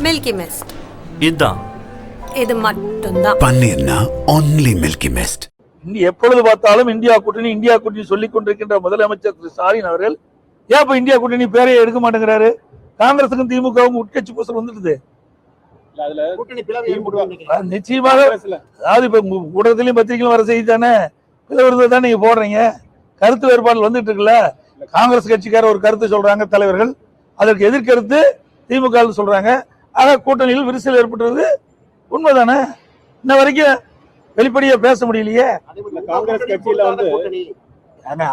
Milky mist. இதுதான் இது மட்டும்தான் பன்னீர்னா ஒன்லி மில்கி மிஸ்ட். எப்பொழுது பார்த்தாலும் இந்தியா கூட்டணி சொல்லிக் கொண்டிருக்கின்ற முதலமைச்சர் திரு ஸ்டாலின் அவர்கள் ஏன் இப்ப இந்தியா கூட்டணி பேரையே எடுக்க மாட்டேங்கிறாரு? காங்கிரசுக்கும் திமுகவும் உட்கட்சி பூசல் வந்துடுது. நிச்சயமாக அதாவது இப்ப ஊடகத்திலையும் பத்திரிகையும் வர செய்தி தானே பிளவுறது தான் நீங்க போடுறீங்க. கருத்து வேறுபாடு வந்துட்டு இருக்குல்ல. காங்கிரஸ் கட்சிக்கார ஒரு கருத்து சொல்றாங்க தலைவர்கள், அதற்கு எதிர்கருத்து திமுக சொல்றாங்க. ஆக கூட்டணியில் விரிசல் ஏற்பட்டுறது உண்மைதானே? இன்ன வரைக்கும் வெளிப்படையா பேச முடியலையே. காங்கிரஸ் கட்சியில வந்து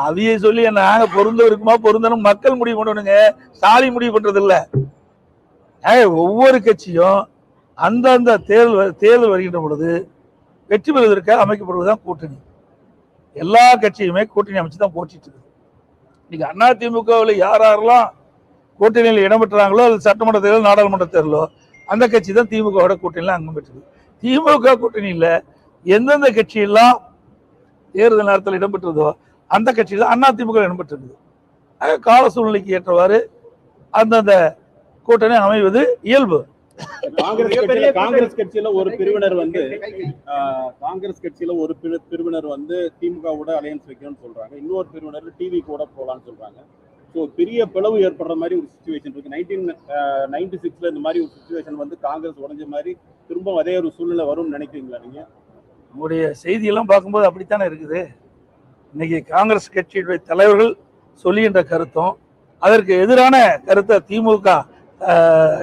அதையே சொல்லி நாங்க பொருந்த இருக்குமா பொருந்தனும் மக்கள் முடிவு பண்ணணுங்க. ஸ்டாலின் முடிவு பண்றது இல்ல. ஒவ்வொரு கட்சியும் அந்தந்த தேர்தல் வருகின்ற பொழுது வெற்றி பெறுவதற்காக அமைக்கப்படுவதுதான் கூட்டணி. எல்லா கட்சியுமே கூட்டணி அமைச்சு தான் போட்டிட்டு இருக்கு. இன்னைக்கு அதிமுகவில் யாரெல்லாம் கூட்டணியில் இடம்பெற்றாங்களோ அது சட்டமன்ற தேர்தல் நாடாளுமன்ற தேர்தலோ அந்த கட்சி தான் திமுகவோட கூட்டணியில் அங்கம் பெற்றது. திமுக கூட்டணியில் எந்தெந்த கட்சியெல்லாம் தேர்தல் நேரத்தில் இடம்பெற்றதோ அந்த கட்சி தான் அதிமுக இடம்பெற்றிருக்குது. கால சூழ்நிலைக்கு ஏற்றவாறு அந்தந்த கூட்டணி அமைவது இயல்பு. காங்கிரஸ் கட்சியில ஒரு பிரிவினர் வந்து திமுகவோட அலையன்ஸ் வைக்கணும்னு சொல்றாங்க. இன்னொரு பிரிவினர் டிவி கூட போலான்னு சொல்றாங்க. ஸோ பெரிய பிளவு ஏற்படுற மாதிரி ஒரு சிச்சுவேஷன் இருக்கு. 1996 இந்த மாதிரி ஒரு சிச்சுவேஷன் வந்து காங்கிரஸ் உடைஞ்ச மாதிரி திரும்ப அதே ஒரு சூழ்நிலை வரும்னு நினைக்கிறீங்களா நீங்க? உங்களுடைய செய்தியெல்லாம் பார்க்கும்போது அப்படித்தானே இருக்குது. இன்னைக்கு காங்கிரஸ் கட்சியுடைய தலைவர்கள் சொல்லுகின்ற கருத்தும் அதற்கு எதிரான கருத்தை திமுக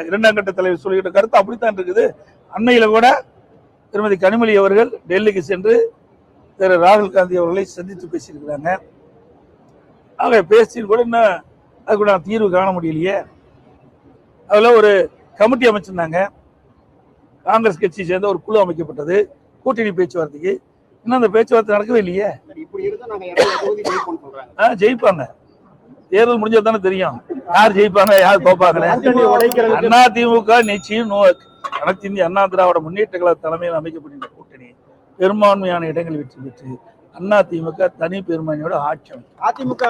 இரண்டாம் கட்ட தலைவர் சொல்லுகின்ற கருத்து அப்படித்தான் இருக்குது. அண்மையில கூட திருமதி கனிமொழி அவர்கள் டெல்லிக்கு சென்று திரு ராகுல் காந்தி அவர்களை சந்தித்து பேசியிருக்கிறாங்க. ஆக பேசி கூட இன்னும் அதுக்கு நான் தீர்வு காண முடியலையே. அதில் ஒரு கமிட்டி அமைச்சிருந்தாங்க. காங்கிரஸ் கட்சியை சேர்ந்த ஒரு குழு அமைக்கப்பட்டது கூட்டணி பேச்சுவார்த்தைக்கு. இன்னும் அந்த பேச்சுவார்த்தை நடக்கவே இல்லையே. ஜெயிப்பாங்க. தேர்தல் முடிஞ்சது தானே தெரியும் யார் ஜெயிப்பாங்க யார் தோப்பாங்க. அதிமுக நிச்சயம் அனைத்து இந்திய அண்ணா திராவிட முன்னேற்ற கழக தலைமையில் அமைக்கப்பட்ட கூட்டணி பெரும்பான்மையான இடங்கள் வெற்றி பெற்று அதிமுக தனி பெரும்பான்மையோட ஆட்சி அமைக்கும். அதிமுக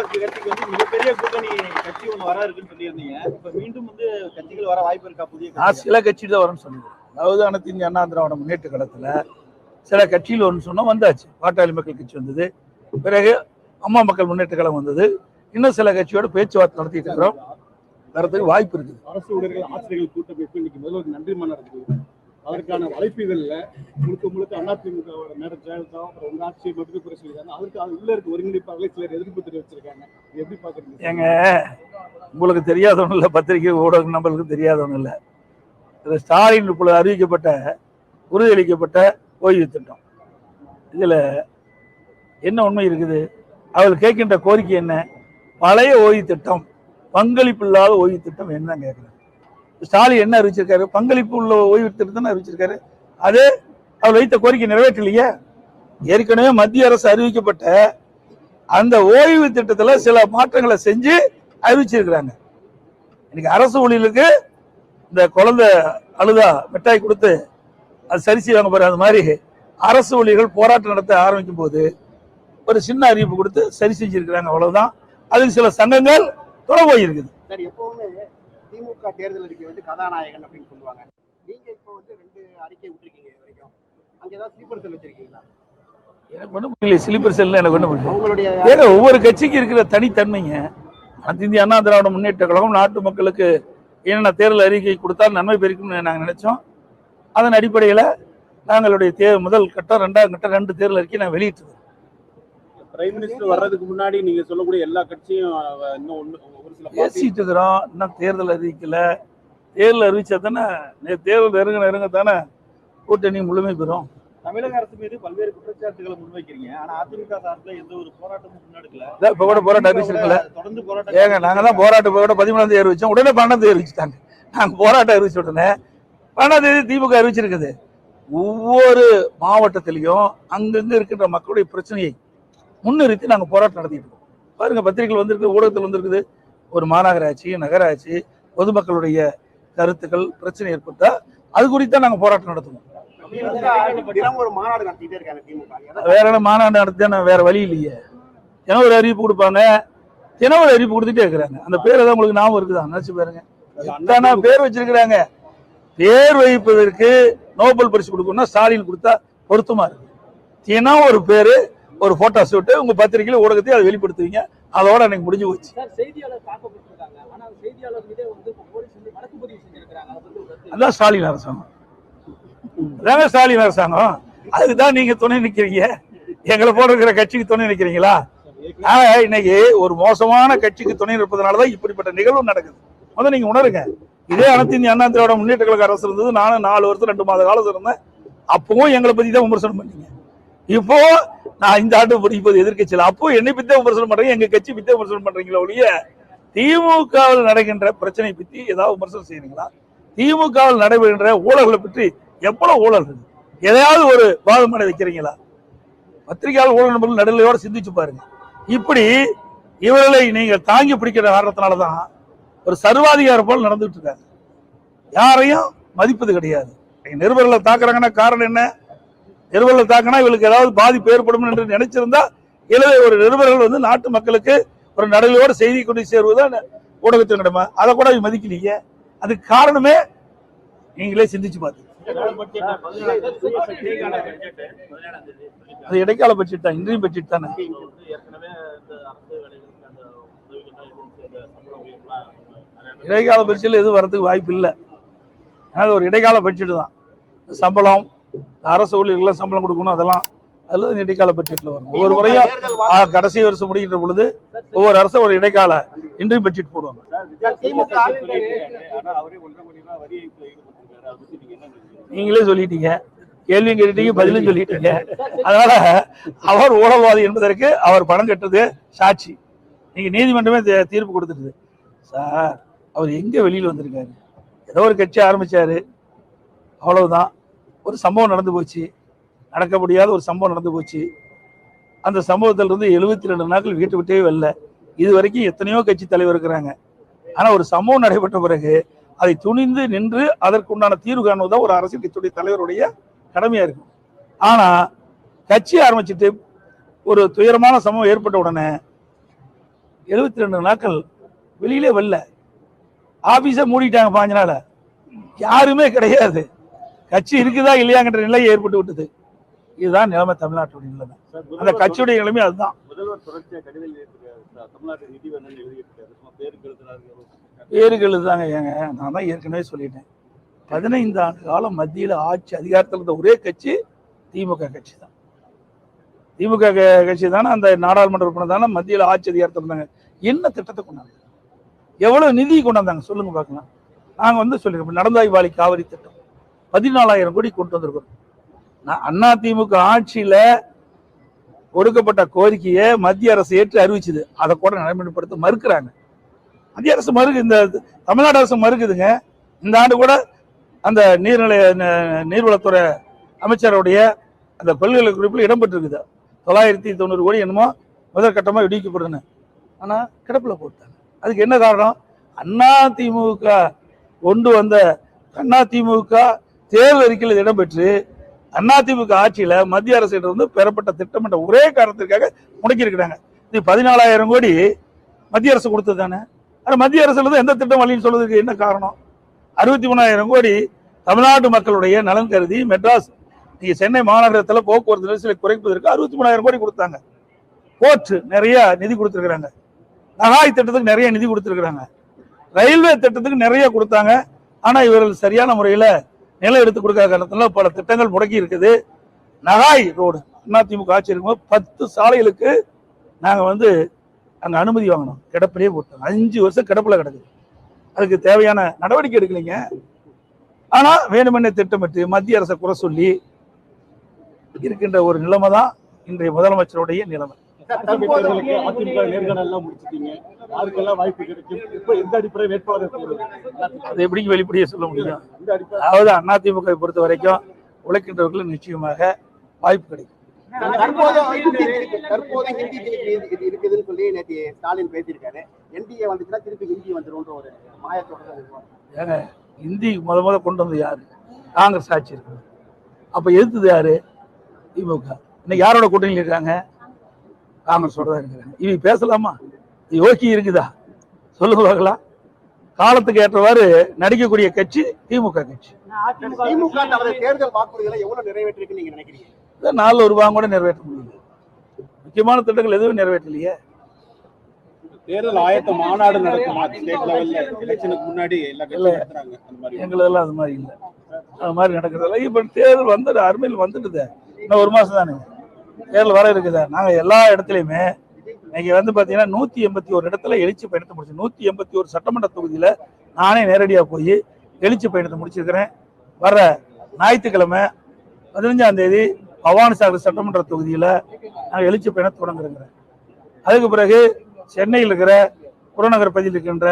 மிகப்பெரிய கூட்டணி கட்சி ஒன்று வர இருக்குன்னு சொல்லியிருந்தீங்க. இப்ப மீண்டும் வந்து கட்சிகள் வர வாய்ப்பு இருக்கா? புதிய சில கட்சி தான் வரும்னு சொன்னீங்க. அதாவது அனைத்து இந்திய அண்ணா திராவிட முன்னேற்ற கழகத்துல சில கட்சியில் ஒன்று சொன்னா வந்தாச்சு. பாட்டாளி மக்கள் கட்சி வந்தது, பிறகு அம்மா மக்கள் முன்னேற்ற கழகம் வந்தது. இன்னும் சில கட்சியோட பேச்சுவார்த்தை நடத்திட்டு இருக்கிறோம். வரதுக்கு வாய்ப்பு இருக்குது. அரசு ஊழியர்கள் ஆசிரியர்கள் கூட்டமைப்பு இன்னைக்கு முதல்வர் நன்றி மன்றம் நடக்குது. அதற்கான அழைப்புகள்ல முழுக்க அதிமுகவோட மேடம் ஜெயலலிதா உங்க ஆட்சியை மட்டும் குறை சொல்லியிருக்காங்க. அதற்கு உள்ள இருக்க ஒருங்கிணைப்பாளர்களே சிலர் எதிர்ப்பு தெரிவிச்சிருக்காங்க. எப்படி பாக்குறீங்க? ஏங்க உங்களுக்கு தெரியாதவனும் இல்லை, பத்திரிகை ஊடகம் நம்மளுக்கு தெரியாதவனும் இல்லை. ஸ்டாலின் இப்பொழுது அறிவிக்கப்பட்ட உறுதியளிக்கப்பட்ட ஓய்வு திட்டம் இதுல என்ன உண்மை இருக்குது? அவர்கள் கேட்கின்ற கோரிக்கை என்ன? பழைய ஓய்வு திட்டம், பங்களிப்பு இல்லாத ஓய்வு திட்டம் என்ன கேட்கிறாங்க. ஸ்டாலின் என்ன அறிவிச்சிருக்காரு? பங்களிப்பு உள்ள ஓய்வு திட்டம் அறிவிச்சிருக்காரு. அது அவர் வைத்த கோரிக்கை நிறைவேற்றலையே. ஏற்கனவே மத்திய அரசு அறிவிக்கப்பட்ட அந்த ஓய்வு திட்டத்துல சில மாற்றங்களை செஞ்சு அறிவிச்சிருக்கிறாங்க. இன்னைக்கு அரசு ஊழியர்களுக்கு இந்த குழந்தை அழுதா மிட்டாய் கொடுத்து அது சரி செய்வாங்க பாரு, அது மாதிரி அரசு ஊழியர்கள் போராட்டம் நடத்த ஆரம்பிக்கும் போது ஒரு சின்ன அறிவிப்பு கொடுத்து சரி செஞ்சிருக்கிறாங்க. அவ்வளவுதான். அதுக்கு சில சங்கங்கள் தொலை போயிருக்குது. சரி, எப்பவுமே திமுக தேர்தல் அறிக்கை வந்து கதாநாயகன் அப்படின்னு சொல்லுவாங்க. நீங்க இப்போ வந்து 2 அறிக்கை விட்டுருக்கீங்க வரைக்கும். அங்க ஏதாவது ஸ்லீப்பர் செல் வச்சிருக்கீங்களா? எனக்கு ஒன்றும் புரியல. ஸ்லீப்பர் செல் எனக்கு ஒன்றும் புரியல. ஒவ்வொரு கட்சிக்கு இருக்கிற தனித்தன்மைங்க. அனைத்து இந்திய அண்ணா திராவிட முன்னேற்ற கழகம் நாட்டு மக்களுக்கு என்னென்ன தேர்தல் அறிக்கை கொடுத்தால் நன்மை பெருக்கும்னு நாங்கள் நினைச்சோம். அதன் அடிப்படையில் நாங்களுடைய முதல் கட்டம் 2ஆம் கட்டம் 2 தேர்தல் அறிக்கை நான் வெளியிட்டிருக்கோம். பிரைம் மினிஸ்டர் வர்றதுக்கு முன்னாடி நீங்க சொல்லக்கூடிய எல்லா கட்சியும் ஒரு சில பேசிட்டு இருக்கிறோம். இன்னும் தேர்தல் அறிவிக்கல. தேர்தல் அறிவிச்சா தானே தேர்தல் நெருங்க தானே கூட்டணி முழுமை பெறும். தமிழக அரசு மீது பல்வேறு குற்றச்சாட்டுகளை முன்வைக்கிறீங்க. ஆனா அதிமுக சார்பில் எந்த ஒரு போராட்டமும் முன்னெடுக்கல. இப்ப கூட போராட்டம் அறிவிச்சிருக்கல. தொடர்ந்து போராட்டம். ஏங்க நாங்க தான் போராட்டம் 13ஆம் தேதி அறிவிச்சோம். உடனே 12ஆம் தேதி அறிவிச்சுட்டாங்க. நாங்க போராட்டம் அறிவிச்ச உடனே 12ஆம் தேதி திமுக அறிவிச்சிருக்குது. ஒவ்வொரு மாவட்டத்திலையும் அங்கங்க இருக்கின்ற மக்களுடைய பிரச்சனையை முன்னிறுத்தி நாங்க போராட்டம் நடத்திட்டு இருக்கோம். பாருங்க, பத்திரிகைகள் வந்திருக்கு, ஊடகத்தில் வந்திருக்குது. ஒரு மாநகராட்சி, நகராட்சி, பொதுமக்களுடைய கருத்துக்கள் பிரச்சனை ஏற்பட்டா அது குறித்தான் நாங்க போராட்டம் நடத்துவோம். வேற என்ன மாநாடு நடத்தி வேற வழி இல்லையே. தினம் ஒரு அறிவிப்பு கொடுப்பாங்க, தினம் ஒரு அறிவிப்பு கொடுத்துட்டே இருக்கிறாங்க. அந்த பேர் ஏதாவது உங்களுக்கு ஞாபகம் இருக்குதா? நினைச்சு பாருங்க. பேர் வச்சிருக்கிறாங்க. பேர் வைப்பதற்கு நோபல் பரிசு கொடுக்கணும்னா ஸ்டாலின் கொடுத்தா பொருத்தமா இருக்கு. தினம் ஒரு பேரு, ஒரு போட்டோ ஷூட் உங்க பத்திரிகையில ஊடகத்தை அதை வெளிப்படுத்துவீங்க, அதோட எனக்கு முடிஞ்சு போச்சு. அதான் ஸ்டாலின் அரசாங்கம், அதாங்க ஸ்டாலின் அரசாங்கம். அதுக்குதான் நீங்க துணை நிக்கிறீங்க. எங்களை போட இருக்கிற கட்சிக்கு துணை நிக்கிறீங்களா? இன்னைக்கு ஒரு மோசமான கட்சிக்கு துணை நிற்பதனாலதான் இப்படிப்பட்ட நிகழ்வு நடக்குது. முதல்ல நீங்க உணருங்க. இதே அனைத்து இந்திய அண்ணா திராவிட முன்னேற்ற கழக அரசு இருந்தது. நானும் 4 வருஷம் 2 மாத காலம் இருந்தேன். அப்பவும் எங்களை பத்தி தான் விமர்சனம் பண்ணீங்க. இப்போ நான் இந்த ஆண்டு இப்போது எதிர்கட்சியில் அப்போ என்னை பத்தி விமர்சனம் பண்றீங்க, எங்க கட்சி பத்தி விமர்சனம் பண்றீங்களா ஒழிய திமுகவில் நடக்கின்ற பிரச்சனை பத்தி ஏதாவது விமர்சனம் செய்யறீங்களா? திமுகவில் நடைபெறுகின்ற ஊழல்களை பற்றி எவ்வளவு ஊழல் இருக்கு, எதையாவது ஒரு வாதமான வைக்கிறீங்களா? பத்திரிகையாளர் ஊழல் நபர்கள் நடுநிலையோட சிந்திச்சு பாருங்க. இப்படி இவர்களை நீங்கள் தாங்கி பிடிக்கிற காரணத்தினாலதான் ஒரு சர்வாதிகாரம் போல் நடந்துட்டு இருக்காங்க. யாரையும் மதிப்பது கிடையாது. நிருபர்களை தாக்குறாங்கன்னா காரணம் என்ன? நிருபர்களை தாக்கினா இவளுக்கு ஏதாவது பாதிப்பு ஏற்படும் என்று நினைச்சிருந்தா ஒரு நிருபர்கள் வந்து நாட்டு மக்களுக்கு ஒரு நடுநிலையோட செய்தி கொண்டு சேருவதுதான் ஊடகத்தின் கடமை. அதை கூட மதிக்கலீங்க. அதுக்கு காரணமே நீங்களே சிந்திச்சு பார்த்து. அது இடைக்கால பட்ஜெட் தான், இன்றையும் பட்ஜெட் தானே. இடைக்கால பட்ஜெட்ல எதுவும் வரதுக்கு வாய்ப்பு இல்லை. அது ஒரு இடைக்கால பட்ஜெட் தான். சம்பளம், அரசு ஊழியர்கள் சம்பளம் கொடுக்கணும், அதெல்லாம் அதுல இடைக்கால பட்ஜெட்ல வரும். ஒவ்வொரு முறையும் கடைசி வருஷம் முடிக்கின்ற பொழுது ஒவ்வொரு அரசும் ஒரு இடைக்கால இன்றையும் பட்ஜெட் போடுவாங்க. நீங்களே சொல்லிட்டீங்க, கேள்வியும் கேட்டீங்க, பதிலும் சொல்லிட்டீங்க. அதனால அவர் ஊழல்வாதி என்பதற்கு அவர் பணம் கட்டுறது சாட்சி. நீங்க நீதிமன்றமே தீர்ப்பு கொடுத்துருது. சார், அவர் எங்க வெளியில் வந்திருக்காரு? ஏதோ ஒரு கட்சி ஆரம்பிச்சாரு, அவ்வளவுதான். ஒரு சம்பவம் நடந்து போச்சு, நடக்க முடியாத ஒரு சம்பவம் நடந்து போச்சு. அந்த சம்பவத்திலிருந்து 72 நாட்கள் வீட்டு விட்டே வரல. இது வரைக்கும் எத்தனையோ கட்சி தலைவர் இருக்கிறாங்க. ஆனா ஒரு சம்பவம் நடைபெற்ற பிறகு அதை துணிந்து நின்று அதற்குண்டான தீர்வு காணுவதுதான் ஒரு அரசியல் கட்சியுடைய தலைவருடைய கடமையா இருக்கும். ஆனா கட்சி ஆரம்பிச்சுட்டு ஒரு துயரமான சம்பவம் ஏற்பட்ட உடனே 72 நாட்கள் வெளியிலே வரல. ஆபீஸை மூடிட்டாங்க 5 நாள். யாருமே கிடையாது. கட்சி இருக்குதா இல்லையாங்கிற நிலை ஏற்பட்டு விட்டது. இதுதான் நிலைமை, தமிழ்நாட்டுடைய நிலைமை. அந்த கட்சியுடைய நிலைமை அதுதான். பேருக்கு எழுதுதாங்க. ஏங்க, நான் தான் ஏற்கனவே சொல்லிட்டேன், 15 ஆண்டு காலம் மத்தியில் ஆட்சி அதிகாரத்தில் இருந்த ஒரே கட்சி திமுக கட்சி தான். திமுக கட்சி தானே அந்த நாடாளுமன்ற உறுப்பினர் தானே மத்தியில் ஆட்சி அதிகாரத்தில் இருந்தாங்க. என்ன திட்டத்தை கொண்டாங்க, எவ்வளவு நிதி கொண்டாந்தாங்க சொல்லுங்க பார்க்கலாம். நாங்க வந்து சொல்லிருக்கோம், நடந்தாய் வாழி காவிரி திட்டம் 14,000 கோடி கொண்டு வந்திருக்கிறோம். அண்ணா திமுக ஆட்சியில கொடுக்கப்பட்ட கோரிக்கையை மத்திய அரசு ஏற்று அறிவிச்சது. அதை கூட நடைமுறைப்படுத்த மறுக்கிறாங்க. மத்திய அரசு இந்த தமிழ்நாடு அரசு மறுக்குதுங்க. இந்த ஆண்டு கூட அந்த நீர்வளத்துறை அமைச்சருடைய அந்த கொள்கை குறிப்பில் இடம்பெற்றிருக்குது. 990 கோடி என்னமோ முதற்கட்டமாக விடுவிக்கப்படுதுன்னு. ஆனா கிடப்பில் போட்டாங்க. அதுக்கு என்ன காரணம்? அண்ணா திமுக கொண்டு வந்த அதிமுக தேர்தல் அறிக்கையில் இடம்பெற்று அதிமுக ஆட்சியில மத்திய அரசு வந்து பெறப்பட்ட திட்டம் என்ற ஒரே காரணத்திற்காக முடக்கி இருக்கிறாங்க. இது 14,000 கோடி மத்திய அரசு கொடுத்தது தானே. ஆனா மத்திய அரசுல இருந்து எந்த திட்டம் வரலன்னு சொல்றதுக்கு என்ன காரணம்? 63,000 கோடி தமிழ்நாட்டு மக்களுடைய நலன் கருதி மெட்ராஸ் நீங்க சென்னை மாநகரத்தில் போக்குவரத்து நெரிசலை குறைப்பதற்கு 63,000 கோடி கொடுத்தாங்க. போர்ட் நிறைய நிதி கொடுத்திருக்கிறாங்க. நகாய் திட்டத்துக்கு நிறைய நிதி கொடுத்திருக்கிறாங்க. ரயில்வே திட்டத்துக்கு நிறைய கொடுத்தாங்க. ஆனா இவர்கள் சரியான முறையில நிலம் எடுத்து கொடுக்காத காரணத்துல பல திட்டங்கள் முடக்கி இருக்குது. நகாய் ரோடு அதிமுக ஆட்சி இருக்கும்போது 10 சாலைகளுக்கு நாங்க வந்து அங்க அனுமதி வாங்கணும். கிடப்பிலே போட்டோம். 5 வருஷம் கிடப்புல கிடக்குது. அதுக்கு தேவையான நடவடிக்கை எடுக்கலைங்க. ஆனா வேணுமென்னே திட்டமிட்டு மத்திய அரசை குறை சொல்லி இருக்கின்ற ஒரு நிலைமை தான் இன்றைய முதலமைச்சருடைய நிலைமை. அதை எப்படி வெளிப்படையா சொல்ல முடியும்? அதாவது அதிமுக பொறுத்த வரைக்கும் உழைக்கின்றவர்கள் நிச்சயமாக வாய்ப்பு கிடைக்கும். இருக்குதுன்னு சொல்லி நேற்று ஸ்டாலின் பேசியிருக்காரு. என்டிஏ வந்துச்சுன்னா திருப்பி ஹிந்தி வந்துடும் ஒரு மாயத்தோட. ஏங்க, ஹிந்தி முத கொண்டு வந்தது யாரு? காங்கிரஸ் ஆட்சி இருக்கு. அப்ப எதிர்த்தது யாரு? திமுக. இன்னைக்கு யாரோட கூட்டணியில் இருக்காங்க? காங்கிரஸோட தான் இருக்கிறாங்க. இவங்க பேசலாமா? யோகி இருக்குதா? சொல்லுங்க பார்க்கலாம். காலத்துக்கு ஏற்றவாறு நடிக்கக்கூடிய கட்சி திமுக கட்சி. திமுக தனது தேர்தல் வாக்குறுதிகளை எவ்வளவு நிறைவேற்றிருக்கு நீங்க நினைக்கிறீங்க? 4 ரூபாய் கூட நிறைவேற்ற முடியல. முக்கியமான திட்டங்கள் எதுவும் நிறைவேற்றலையே. தேர்தல் ஆயத்த மாநாடு நடக்குமா ஸ்டேட் லெவல்ல எலெக்ஷனுக்கு முன்னாடி எல்லா கட்சியும் நடத்துறாங்க அந்த மாதிரி? எங்களதெல்லாம் அது மாதிரி இல்லை. அது மாதிரி நடக்கிறதில்ல. இப்ப தேர்தல் வந்து அருமையில் வந்துட்டுது. இன்னும் 1 மாசம் தானே தேர்தல் வர இருக்குதா. நாங்க எல்லா இடத்துலயுமே இன்னைக்கு வந்து பாத்தீங்கன்னா 181 இடத்துல எழுச்சி பயணத்தை முடிச்சு 181 சட்டமன்ற தொகுதியில நானே நேரடியா போய் எழுச்சி பயணத்தை முடிச்சிருக்கிறேன். வர ஞாயிற்றுக்கிழமை 15ஆம் தேதி பவானிசாகர் சட்டமன்ற தொகுதியில நாங்கள் எழுச்சி பயணம் தொடங்குறேங்கிறேன். அதுக்கு பிறகு சென்னையில் இருக்கிற புறநகர் பகுதியில் இருக்கின்ற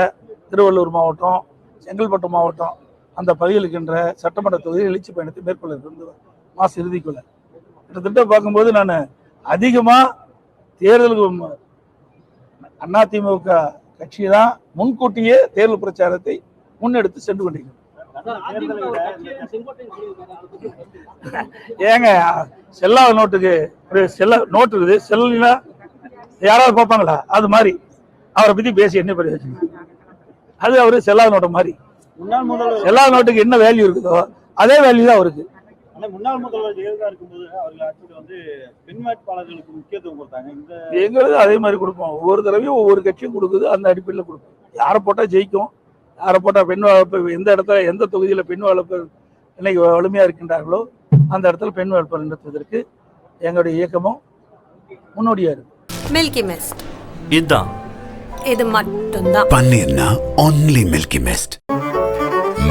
திருவள்ளூர் மாவட்டம், செங்கல்பட்டு மாவட்டம் அந்த பகுதியில் இருக்கின்ற சட்டமன்ற தொகுதியில் எழுச்சி பயணத்தை மேற்கொள்ள இருக்கிறது மாச இறுதிக்குள்ள. கிட்டத்தட்ட பார்க்கும்போது நான் அதிகமாக தேர்தலுக்கு அதிமுக கட்சி தான் முன்கூட்டியே தேர்தல் பிரச்சாரத்தை முன்னெடுத்து சென்று கொண்டிருக்கிறது. ஏங்க செல்லாத நோட்டுக்கு ஒரு நோட்டு இருக்குது, செல்லுனா யாராவது பார்ப்பாங்களா? அது மாதிரி அவரை பத்தி பேசி என்ன பிரயோஜனம்? அது அவரு செல்லாத நோட்டு மாதிரி. செல்லாத நோட்டுக்கு என்ன வேல்யூ இருக்குதோ அதே வேல்யூ தான் அவருக்கு. முன்னாள் முதல்வர் ஜெயலலிதா இருக்கும்போது அவர்கள் ஆட்சியில் வந்து பெண் வேட்பாளர்களுக்கு முக்கியத்துவம் கொடுத்தாங்க. எங்களுக்கு அதே மாதிரி கொடுப்போம். ஒவ்வொரு தடவையும் ஒவ்வொரு கட்சியும் கொடுக்குது, அந்த அடிப்படையில் கொடுப்போம். யாரை போட்டா ஜெயிக்கும், யாரை போட்டா பெண் வளர்ப்பு, எந்த இடத்துல எந்த தொகுதியில பெண் வளர்ப்பு இன்னைக்கு வலிமையா இருக்கின்றார்களோ அந்த இடத்துல பெண் வளர்ப்பு நடத்துவதற்கு எங்களுடைய இயக்கமும் முன்னோடியா இருக்கு. மில்கி மிஸ்ட் இதான் இது மட்டும்தான். பன்னீர்னா only Milky Mist.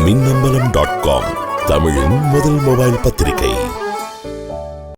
மின்னம்பலம்.com தமிழின் முதல் மொபைல் பத்திரிகை.